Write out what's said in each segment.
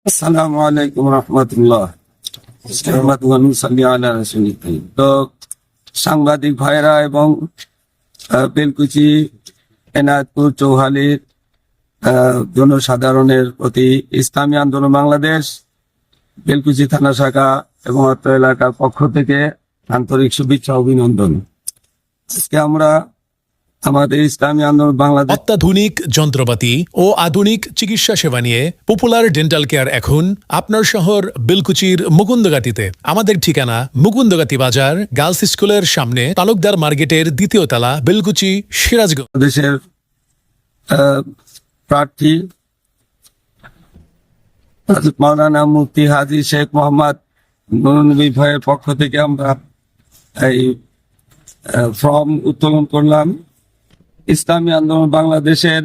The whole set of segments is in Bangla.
আসসালামু আলাইকুম রহমতুল্লাহ। তো সাংবাদিক ভাইরা এবং বেলকুচি, এনায়তপুর, চৌহালির জনসাধারণের প্রতি ইসলামী আন্দোলন বাংলাদেশ বেলকুচি থানা শাখা এবং অত্র এলাকার পক্ষ থেকে আন্তরিক শুভেচ্ছা অভিনন্দন। আজকে আমরা আমাদের ইসলামী আন্দোলন বাংলাদেশ অত্যাধুনিক যন্ত্রপাতি ও আধুনিক চিকিৎসা সেবা নিয়ে পপুলার ডেন্টাল কেয়ার এখন আপনার শহর বেলকুচির মুকুন্দগাতিতে। আমাদের ঠিকানা মুকুন্দগাতি বাজার, গার্লস স্কুলের সামনে, তালুকদার মার্কেটের দ্বিতীয় তলা, বেলকুচি, সিরাজগঞ্জ। দেশের প্রার্থী মাওলানা মুফতি হাজী শেখ মোহাম্মদ নুরুন নবী ভাইয়ের পক্ষ থেকে আমরা এই ফর্ম উত্তোলন করলাম। ইসলামী আন্দোলন বাংলাদেশের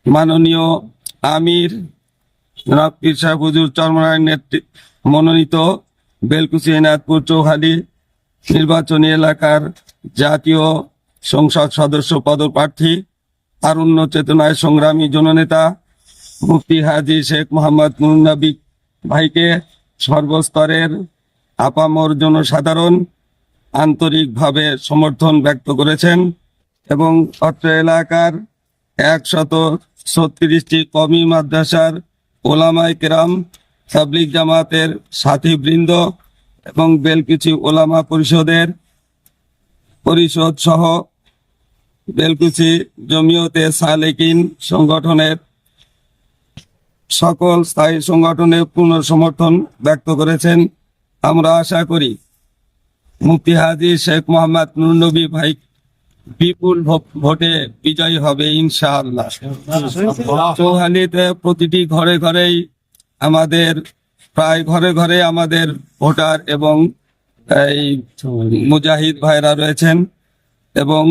মাননীয় আমির জনাব পীর সাহেব হুজুর চরমনার মনোনীত বেলকুচি, এনায়তপুর, চৌহালি নির্বাচনী এলাকার জাতীয় সংসদ সদস্য পদপ্রার্থী তারুণ্য চেতনায় সংগ্রামী জননেতা মুফতি হাজী শেখ মোহাম্মদ নুরুন নবী ভাইকে সর্বস্তরের আপামর জনসাধারণ আন্তরিকভাবে সমর্থন ব্যক্ত করেছেন এবং অত্র এলাকার 136টি কওমি মাদ্রাসার ওলামায়ে কেরাম, তাবলীগ জামাতের সাথীবৃন্দ এবং বেলকুচি ওলামা পরিষদ সহ বেলকুচি জমিয়তে সালেকিন সংগঠনের সকল স্থায়ী সংগঠনের পূর্ণ সমর্থন ব্যক্ত করেছেন। আমরা আশা করি মুফতি হাজী শেখ মোহাম্মদ নুরুন নবী ভাই বিপুল ভোটে বিজয়ী হবে ইনশাআল্লাহ। চৌহালিতে প্রতিটি ঘরে ঘরেই প্রায় ঘরে ঘরে আমাদের ভোটার এবং এই মুজাহিদ ভাইরা রয়েছেন এবং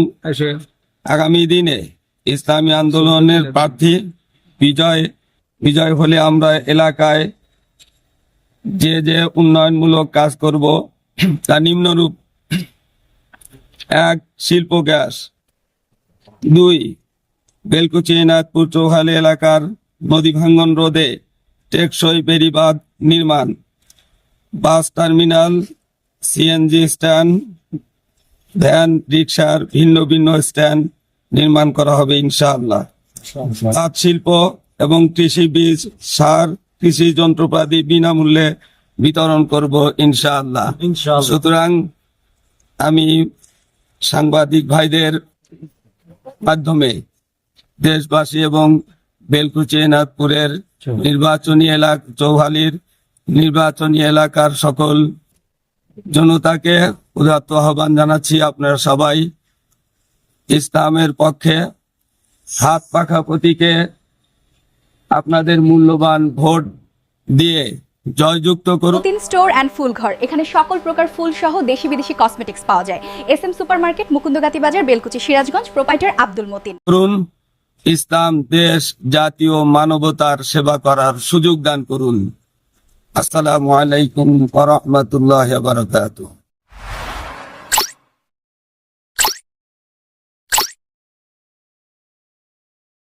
আগামী দিনে ইসলামী আন্দোলনের প্রার্থী বিজয় হলে আমরা এলাকায় যে উন্নয়নমূলক কাজ করব তা নিম্নরূপ: 1. শিল্প গ্যাস। 2. বেলকুচি, এনায়তপুর, চৌহালি এলাকার নদী ভাঙ্গন রোধে টেকসই বেড়িবাঁধ নির্মাণ। Bus terminal, CNG stand, van রিক্সার ভিন্ন ভিন্ন স্ট্যান্ড নির্মাণ করা হবে ইনশাআল্লাহ। তাঁত শিল্প এবং কৃষি বীজ, সার, কৃষি যন্ত্রপাতি বিনামূল্যে বিতরণ করব ইনশাআল্লাহ। সুতরাং আমি সাংবাদিক ভাইদের মাধ্যমে দেশবাসী এবং বেলকুচি, এনায়তপুরের চৌহালির নির্বাচনী এলাকার সকল জনতাকে উদাত্ত আহ্বান জানাচ্ছি, আপনারা সবাই ইসলামের পক্ষে হাত পাখা প্রতীকে আপনাদের মূল্যবান ভোট দিয়ে জয়যুক্ত করুন। মতিন স্টোর অ্যান্ড ফুল ঘর, এখানে সকল প্রকার ফুল সহ দেশি বিদেশি কসমেটিক্স পাওয়া যায়। SM সুপার মার্কেট, মুকুন্দগাতি বাজার, বেলকুচি, সিরাজগঞ্জ। প্রোপাইটার আব্দুল মতিন। করুন, ইসলাম, দেশ, জাতীয় মানবতার সেবা করার সুযোগ দান করুন। আসসালামু আলাইকুম ওয়া রাহমাতুল্লাহি ওয়া বারাকাতুহু।